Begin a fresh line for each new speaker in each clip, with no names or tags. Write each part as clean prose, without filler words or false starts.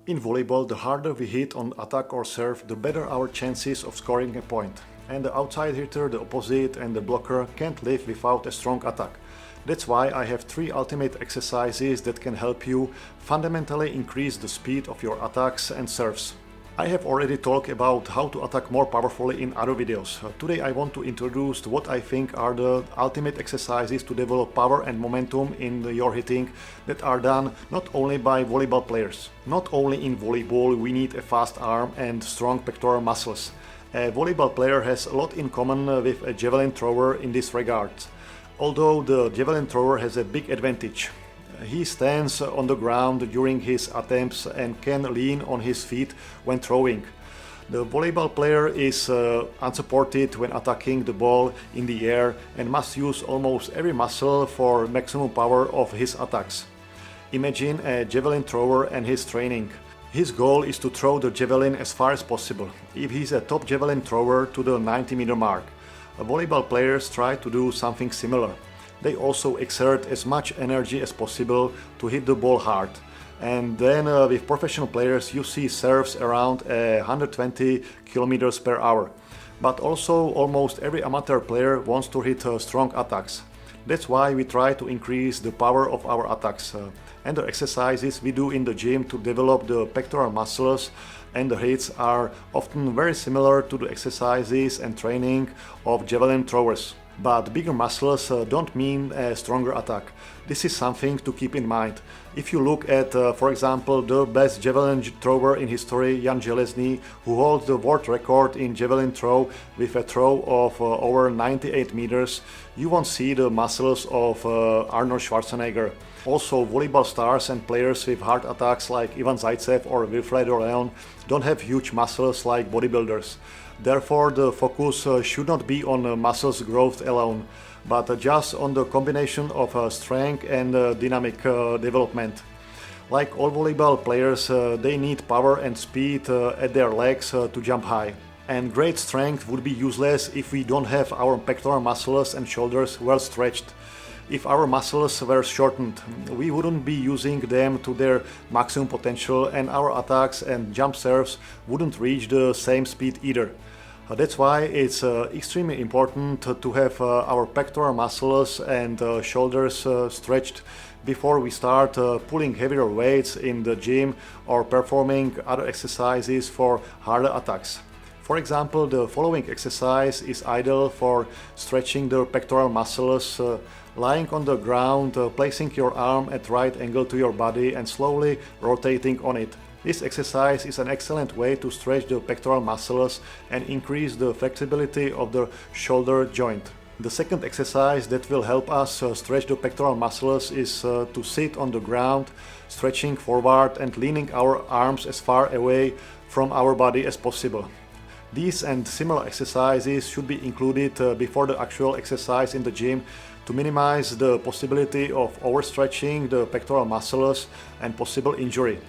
In volleyball, the harder we hit on attack or serve, the better our chances of scoring a point. And the outside hitter, the opposite and the blocker can't live without a strong attack. That's why I have 3 ultimate exercises that can help you fundamentally increase the speed of your attacks and serves. I have already talked about how to attack more powerfully in other videos. Today I want to introduce what I think are the ultimate exercises to develop power and momentum in your hitting that are done not only by volleyball players. Not only in volleyball we need a fast arm and strong pectoral muscles. A volleyball player has a lot in common with a javelin thrower in this regard. Although the javelin thrower has a big advantage. He stands on the ground during his attempts and can lean on his feet when throwing. The volleyball player is unsupported when attacking the ball in the air and must use almost every muscle for maximum power of his attacks. Imagine a javelin thrower and his training. His goal is to throw the javelin as far as possible. If he's a top javelin thrower to the 90-meter mark, volleyball players try to do something similar. They also exert as much energy as possible to hit the ball hard. And then with professional players you see serves around 120 km per hour. But also almost every amateur player wants to hit strong attacks. That's why we try to increase the power of our attacks. And the exercises we do in the gym to develop the pectoral muscles and the hits are often very similar to the exercises and training of javelin throwers. But bigger muscles don't mean a stronger attack. This is something to keep in mind. If you look at, for example, the best javelin thrower in history, Jan Železný, who holds the world record in javelin throw with a throw of over 98 meters, you won't see the muscles of Arnold Schwarzenegger. Also, volleyball stars and players with hard attacks like Ivan Zaitsev or Wilfredo Leon don't have huge muscles like bodybuilders. Therefore, the focus should not be on muscles growth alone, but just on the combination of strength and dynamic development. Like all volleyball players, they need power and speed at their legs to jump high. And great strength would be useless if we don't have our pectoral muscles and shoulders well stretched. If our muscles were shortened, we wouldn't be using them to their maximum potential and our attacks and jump serves wouldn't reach the same speed either. That's why it's extremely important to have our pectoral muscles and shoulders stretched before we start pulling heavier weights in the gym or performing other exercises for harder attacks. For example, the following exercise is ideal for stretching the pectoral muscles. Lying on the ground, placing your arm at right angle to your body and slowly rotating on it. This exercise is an excellent way to stretch the pectoral muscles and increase the flexibility of the shoulder joint. The second exercise that will help us stretch the pectoral muscles is to sit on the ground, stretching forward and leaning our arms as far away from our body as possible. These and similar exercises should be included before the actual exercise in the gym to minimize the possibility of overstretching the pectoral muscles and possible injury.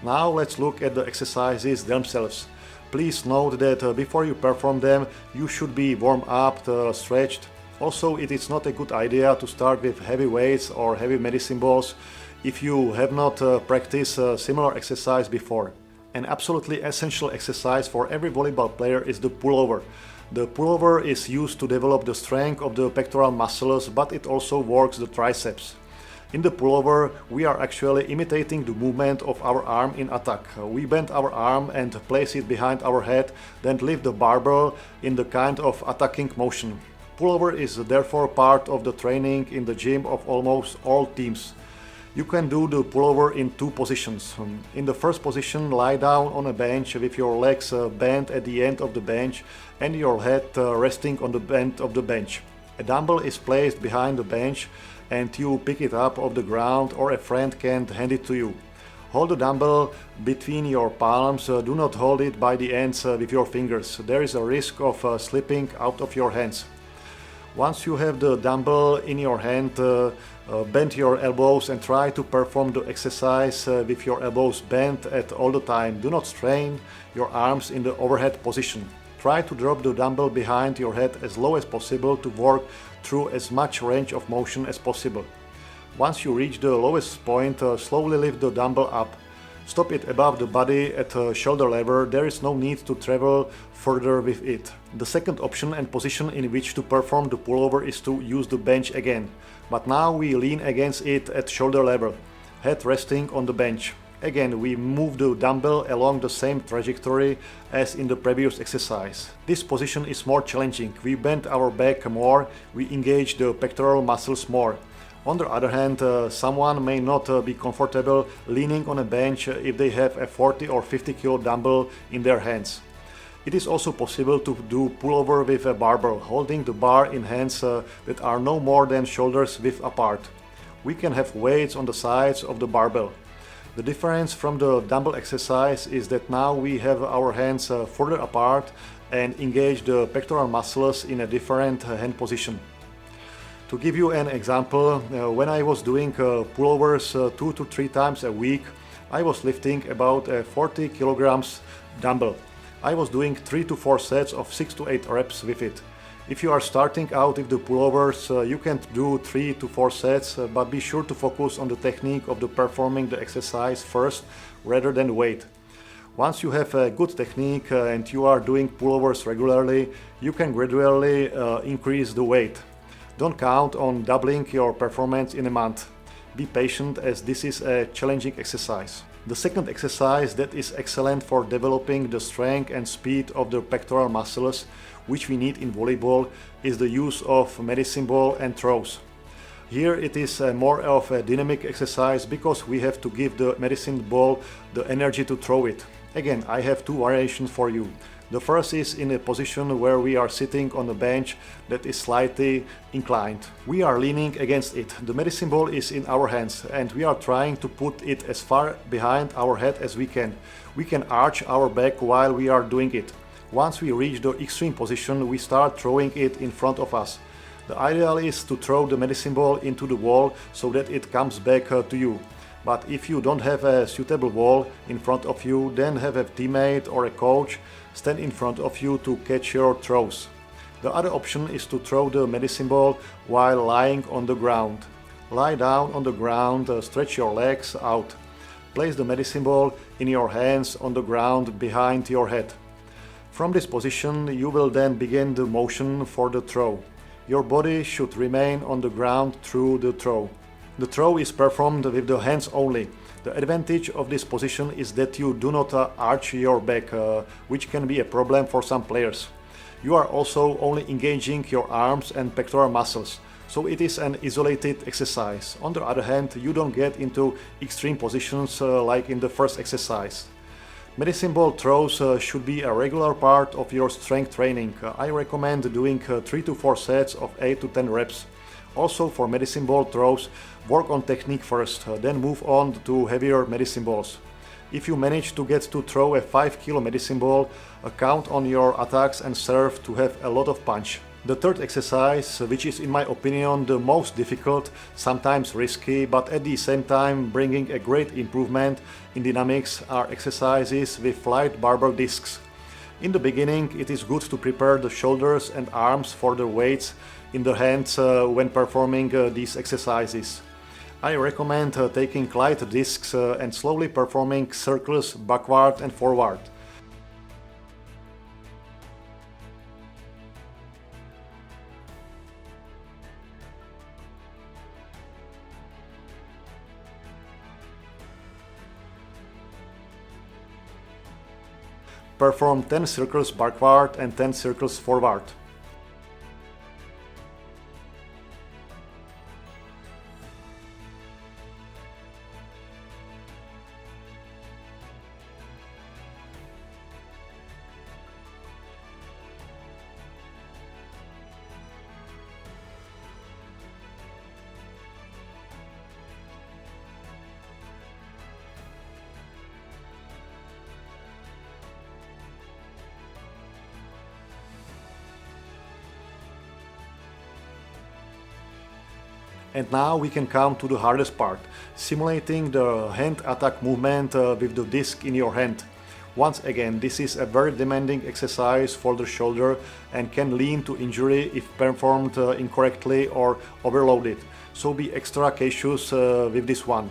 Now let's look at the exercises themselves. Please note that before you perform them, you should be warmed up, stretched. Also, it is not a good idea to start with heavy weights or heavy medicine balls if you have not practiced a similar exercise before. An absolutely essential exercise for every volleyball player is the pullover. The pullover is used to develop the strength of the pectoral muscles, but it also works the triceps. In the pullover, we are actually imitating the movement of our arm in attack. We bend our arm and place it behind our head, then lift the barbell in the kind of attacking motion. Pullover is therefore part of the training in the gym of almost all teams. You can do the pullover in 2 positions. In the first position, lie down on a bench with your legs bent at the end of the bench and your head resting on the end of the bench. A dumbbell is placed behind the bench and you pick it up off the ground or a friend can hand it to you. Hold the dumbbell between your palms, do not hold it by the ends with your fingers. There is a risk of slipping out of your hands. Once you have the dumbbell in your hand, bend your elbows and try to perform the exercise with your elbows bent at all the time. Do not strain your arms in the overhead position. Try to drop the dumbbell behind your head as low as possible to work through as much range of motion as possible. Once you reach the lowest point, slowly lift the dumbbell up. Stop it above the body at shoulder level. There is no need to travel further with it. The second option and position in which to perform the pullover is to use the bench again. But now we lean against it at shoulder level, head resting on the bench. Again, we move the dumbbell along the same trajectory as in the previous exercise. This position is more challenging. We bend our back more, we engage the pectoral muscles more. On the other hand, someone may not be comfortable leaning on a bench if they have a 40 or 50 kilo dumbbell in their hands. It is also possible to do pullover with a barbell, holding the bar in hands that are no more than shoulders width apart. We can have weights on the sides of the barbell. The difference from the dumbbell exercise is that now we have our hands further apart and engage the pectoral muscles in a different hand position. To give you an example, when I was doing pullovers 2 to 3 times a week, I was lifting about a 40 kilograms dumbbell. I was doing 3 to 4 sets of 6 to 8 reps with it. If you are starting out with the pullovers, you can do 3 to 4 sets, but be sure to focus on the technique of performing the exercise first rather than weight. Once you have a good technique and you are doing pullovers regularly, you can gradually increase the weight. Don't count on doubling your performance in a month. Be patient, as this is a challenging exercise. The second exercise that is excellent for developing the strength and speed of the pectoral muscles, which we need in volleyball, is the use of medicine ball and throws. Here it is more of a dynamic exercise because we have to give the medicine ball the energy to throw it. Again, I have 2 variations for you. The first is in a position where we are sitting on a bench that is slightly inclined. We are leaning against it. The medicine ball is in our hands and we are trying to put it as far behind our head as we can. We can arch our back while we are doing it. Once we reach the extreme position, we start throwing it in front of us. The ideal is to throw the medicine ball into the wall so that it comes back to you. But if you don't have a suitable wall in front of you, then have a teammate or a coach stand in front of you to catch your throws. The other option is to throw the medicine ball while lying on the ground. Lie down on the ground, stretch your legs out. Place the medicine ball in your hands on the ground behind your head. From this position, you will then begin the motion for the throw. Your body should remain on the ground through the throw. The throw is performed with the hands only. The advantage of this position is that you do not arch your back, which can be a problem for some players. You are also only engaging your arms and pectoral muscles, so it is an isolated exercise. On the other hand, you don't get into extreme positions like in the first exercise. Medicine ball throws should be a regular part of your strength training. I recommend doing 3 to 4 sets of 8 to 10 reps. Also for medicine ball throws, work on technique first, then move on to heavier medicine balls. If you manage to get to throw a 5 kilo medicine ball, count on your attacks and serve to have a lot of punch. The third exercise, which is in my opinion the most difficult, sometimes risky, but at the same time bringing a great improvement in dynamics, are exercises with light barbell discs. In the beginning, it is good to prepare the shoulders and arms for the weights in the hands when performing these exercises. I recommend taking light discs and slowly performing circles backward and forward. Perform 10 circles backward and 10 circles forward. And now we can come to the hardest part, simulating the hand attack movement with the disc in your hand. Once again, this is a very demanding exercise for the shoulder and can lead to injury if performed incorrectly or overloaded, so be extra cautious with this one.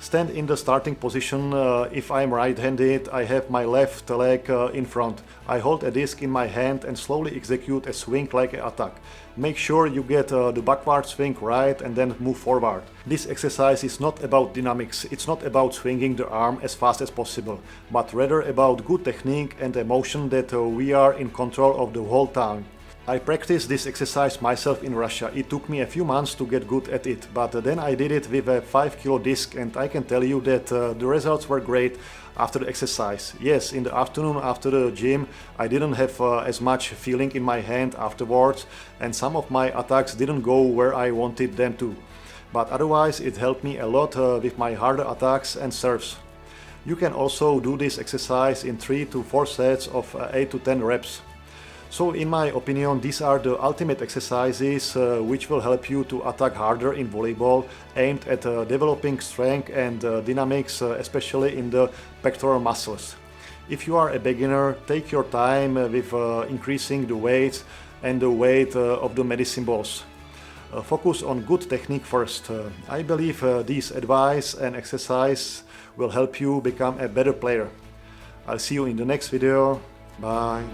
Stand in the starting position. If I'm right-handed, I have my left leg in front. I hold a disc in my hand and slowly execute a swing like an attack. Make sure you get the backward swing right and then move forward. This exercise is not about dynamics, it's not about swinging the arm as fast as possible, but rather about good technique and emotion that we are in control of the whole time. I practiced this exercise myself in Russia. It took me a few months to get good at it, but then I did it with a 5 kilo disc, and I can tell you that the results were great after the exercise. Yes, in the afternoon after the gym I didn't have as much feeling in my hand afterwards, and some of my attacks didn't go where I wanted them to. But otherwise it helped me a lot with my harder attacks and serves. You can also do this exercise in 3 to 4 sets of 8 to 10 reps. So in my opinion, these are the ultimate exercises which will help you to attack harder in volleyball, aimed at developing strength and dynamics, especially in the pectoral muscles. If you are a beginner, take your time with increasing the weight and the weight of the medicine balls. Focus on good technique first. I believe these advice and exercise will help you become a better player. I'll see you in the next video. Bye.